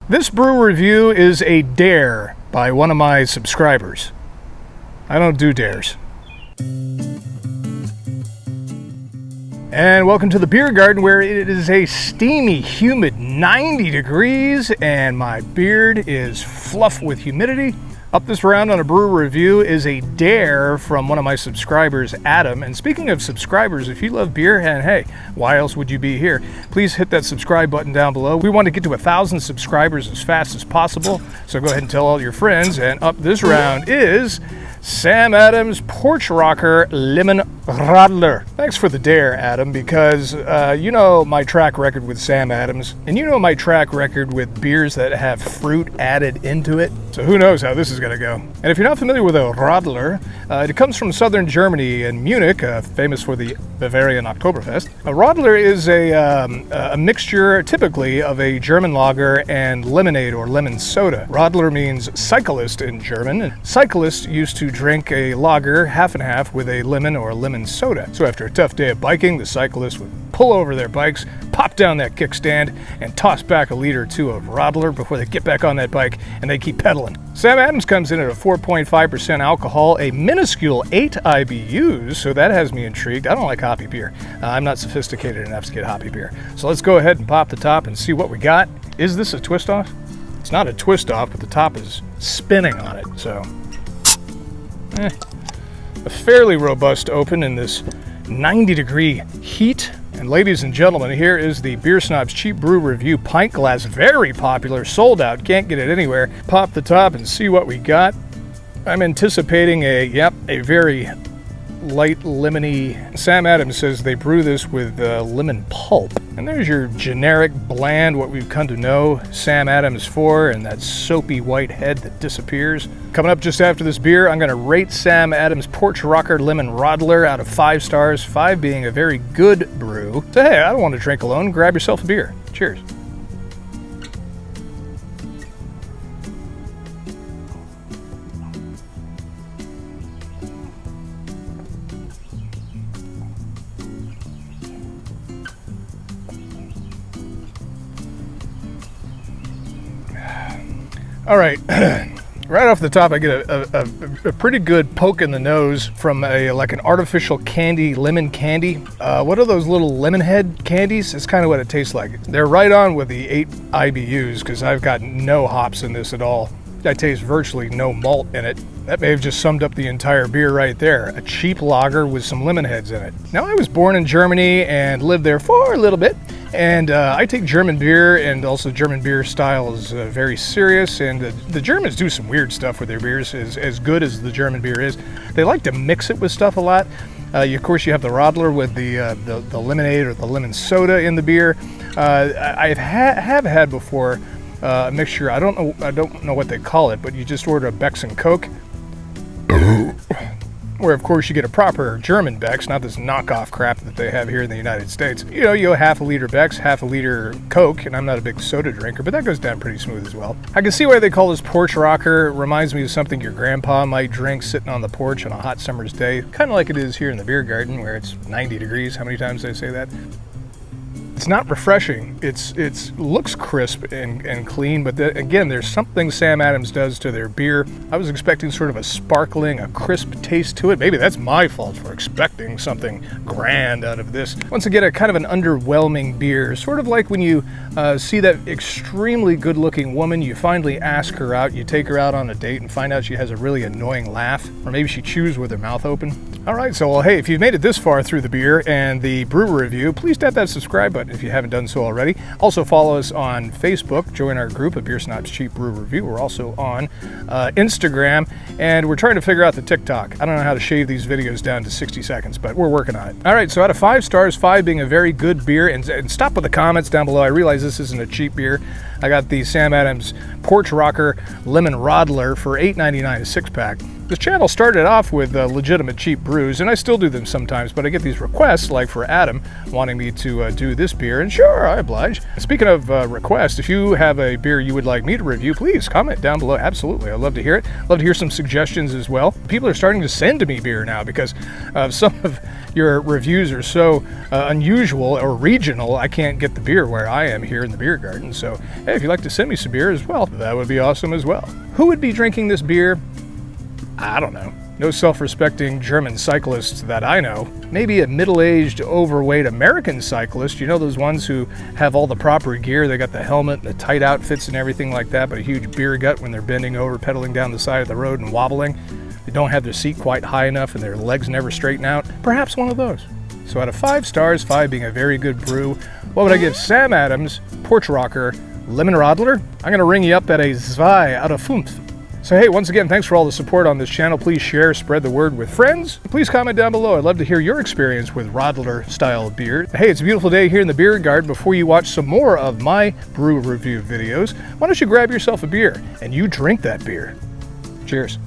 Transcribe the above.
This brew review is a dare by one of my subscribers. I don't do dares. And welcome to the beer garden, where it is a steamy, humid 90 degrees and my beard is fluff with humidity. Up this round on a brew review is a dare from one of my subscribers, Adam. And speaking of subscribers, if you love beer, and hey, why else would you be here? Please hit that subscribe button down below. We want to get to 1,000 subscribers as fast as possible, so go ahead and tell all your friends. And up this round is Sam Adams Porch Rocker Lemon Radler. Thanks for the dare, Adam, because you know my track record with Sam Adams, and you know my track record with beers that have fruit added into it. So who knows how this is going to go. And if you're not familiar with a Radler, it comes from southern Germany and Munich, famous for the Bavarian Oktoberfest. A Radler is a mixture typically of a German lager and lemonade or lemon soda. Radler means cyclist in German, and cyclists used to drink a lager half and half with a lemon or lemon soda. So after a tough day of biking, the cyclists would pull over their bikes, pop down that kickstand, and toss back a liter or two of Radler before they get back on that bike and they keep pedaling. Sam Adams comes in at a 4.5% alcohol, a minuscule 8 IBUs, so that has me intrigued. I don't like hoppy beer. I'm not sophisticated enough to get hoppy beer. So let's go ahead and pop the top and see what we got. Is this a twist off? It's not a twist off, but the top is spinning on it, so a fairly robust open in this 90-degree heat. And ladies and gentlemen, here is the Beer Snob's Cheap Brew Review pint glass. Very popular, sold out, can't get it anywhere. Pop the top and see what we got. I'm anticipating a very light lemony. Sam Adams says they brew this with lemon pulp. And there's your generic bland, what we've come to know Sam Adams for, and that soapy white head that disappears. Coming up just after this beer, I'm going to rate Sam Adams Porch Rocker Lemon Radler out of 5 stars, 5 being a very good brew. So hey, I don't want to drink alone. Grab yourself a beer. Cheers. All right, right off the top, I get a pretty good poke in the nose from like an artificial candy, lemon candy. What are those little lemon head candies? It's kind of what it tastes like. They're right on with the 8 IBUs because I've got no hops in this at all. I taste virtually no malt in it. That may have just summed up the entire beer right there. A cheap lager with some lemon heads in it. Now, I was born in Germany and lived there for a little bit. And I take German beer, and also German beer style is very serious. And the Germans do some weird stuff with their beers, as good as the German beer is. They like to mix it with stuff a lot. Of course, you have the Radler with the lemonade or the lemon soda in the beer. I have had before a mixture. I don't know what they call it, but you just order a Beck's and Coke, where of course you get a proper German Beck's, not this knockoff crap that they have here in the United States. You know, you go half a liter Beck's, half a liter Coke, and I'm not a big soda drinker, but that goes down pretty smooth as well. I can see why they call this Porch Rocker. It reminds me of something your grandpa might drink sitting on the porch on a hot summer's day, kind of like it is here in the beer garden where it's 90 degrees. How many times did I say that? It's not refreshing. It looks crisp and clean, but again, there's something Sam Adams does to their beer. I was expecting sort of a sparkling, a crisp taste to it. Maybe that's my fault for expecting something grand out of this. Once again, a kind of an underwhelming beer, sort of like when you see that extremely good-looking woman, you finally ask her out, you take her out on a date and find out she has a really annoying laugh, or maybe she chews with her mouth open. All right, so well, hey, if you've made it this far through the beer and the brew review, please tap that subscribe button if you haven't done so already. Also follow us on Facebook, join our group of Beer Snob's Cheap Brew Review. We're also on Instagram, and we're trying to figure out the TikTok. I don't know how to shave these videos down to 60 seconds, but we're working on it. All right, so out of 5 stars, 5 being a very good beer, and stop with the comments down below. I realize this isn't a cheap beer. I got the Sam Adams Porch Rocker Lemon Radler for $8.99 a 6-pack. This channel started off with legitimate cheap brews, and I still do them sometimes, but I get these requests, like for Adam, wanting me to do this beer, and sure, I oblige. Speaking of requests, if you have a beer you would like me to review, please comment down below. Absolutely, I'd love to hear it. Love to hear some suggestions as well. People are starting to send to me beer now because some of your reviews are so unusual or regional, I can't get the beer where I am here in the beer garden. So, hey, if you'd like to send me some beer as well, that would be awesome as well. Who would be drinking this beer? I don't know. No self-respecting German cyclists that I know. Maybe a middle-aged, overweight American cyclist. You know those ones who have all the proper gear. They got the helmet and the tight outfits and everything like that, but a huge beer gut when they're bending over, pedaling down the side of the road and wobbling. They don't have their seat quite high enough and their legs never straighten out. Perhaps one of those. So out of 5 stars, 5 being a very good brew, what would I give Sam Adams, Porch Rocker, Lemon Radler? I'm going to ring you up at a 2 out of 5. So hey, once again, thanks for all the support on this channel. Please share, spread the word with friends. Please comment down below. I'd love to hear your experience with Radler style beer. Hey, it's a beautiful day here in the beer garden. Before you watch some more of my brew review videos, why don't you grab yourself a beer and you drink that beer. Cheers.